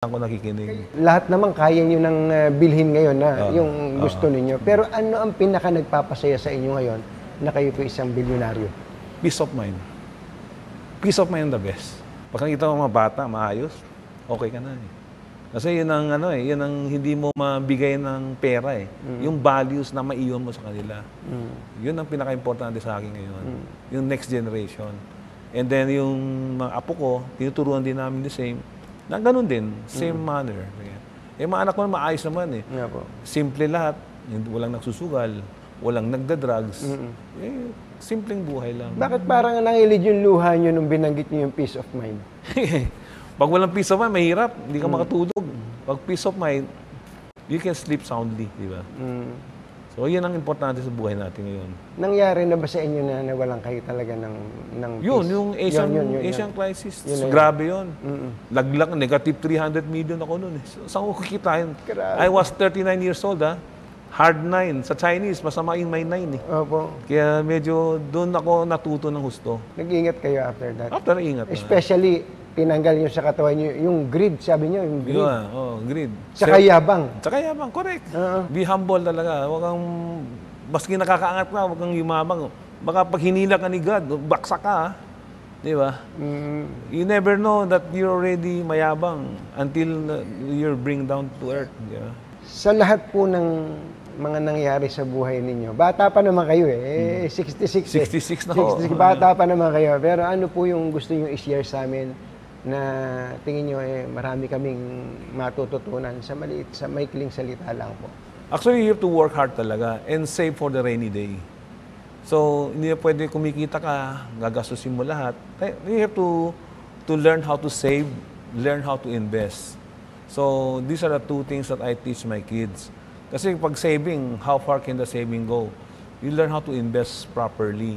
Ako nakikinig. Lahat naman kaya nyo nang bilhin ngayon na yung gusto ninyo. Pero ano ang pinaka nagpapasaya sa inyo ngayon na kayo po isang bilyonaryo? Peace of mind. Peace of mind the best. Pag nakita mo mga bata, maayos, okay ka na eh. Kasi yun ang, yun ang hindi mo mabigay ng pera eh. Yung values na maiyon mo sa kanila. Yun ang pinaka-importante sa akin ngayon. Yung next generation. And then yung mga apo ko, tinuturuan din namin the same. Na ganun din, same manner. Eh, mga anak ko maayos naman eh. Yeah, po. Simple lahat, walang nagsusugal, walang nagda-drugs. Eh, simpleng buhay lang. Bakit parang nangilid yung luha nyo nung binanggit nyo yung peace of mind? Pag walang peace of mind, mahirap. Hindi ka makatulog. Pag peace of mind, you can sleep soundly, di ba? So, yun ang importante sa buhay natin ngayon. Nangyari na ba sa inyo na nawalan kayo talaga ng yun, peace? yung Asian crisis. Yun Grabe yun. Laglag, negative 300 million ako noon. Saan ko kikitain? I was 39 years old, ha? Hard 9. Sa Chinese, masama yung may 9 eh. Opo. Kaya medyo doon ako natuto ng husto. Nag-ingat kayo after that? After, ingat na. Especially, tinanggal nyo sa katawan nyo yung greed, sabi nyo, yung greed. Greed. Tsaka yabang. Tsaka yabang, correct. Be humble talaga. Huwag kang, maski nakakaangat ka, huwag kang yumabang. Baka pag hinila ka ni God, baksak ka, ha? Di ba? You never know that you're already mayabang until you're bring down to earth. Di ba? Sa lahat po ng mga nangyari sa buhay ninyo, bata pa naman kayo eh, 66 eh. 66 na ako. 66, bata pa naman kayo. Pero ano po yung gusto nyo i-share sa amin na tingin nyo eh, marami kaming matututunan sa maliit, sa maikling salita lang po? Actually, you have to work hard talaga and save for the rainy day. So, hindi na pwede kumikita ka, gagastusin mo lahat. You have to learn how to save, learn how to invest. So, these are the two things that I teach my kids. Kasi pag saving, how far can the saving go? You learn how to invest properly.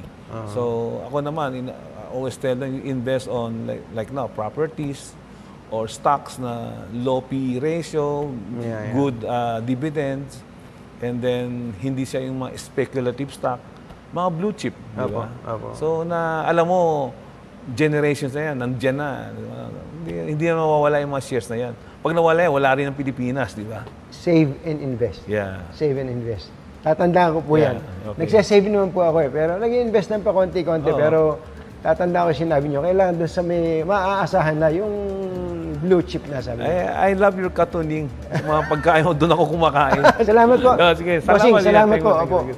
So, ako naman, I always tell them, you invest on, like now, properties or stocks na low PE ratio, good dividends, and then hindi siya yung mga speculative stock, mga blue chip. Diba? So, alam mo, generations na yan, nandiyan na. Hindi na mawawala yung mga shares na yan. Pag nawala yan, wala rin ang Pilipinas, di ba? Save and invest. Yeah. Save and invest. Tatandaan ko po yan. Okay. Nagsasave naman po ako eh, pero nag-invest lang pa konti-konti. Pero tatandaan ko sinabi nyo, kailangan doon sa may maaasahan na yung blue chip na sabi. I love your cartooning. Mga pagkain, doon ako kumakain. Salamat po. Sige, Bossing, salamat po.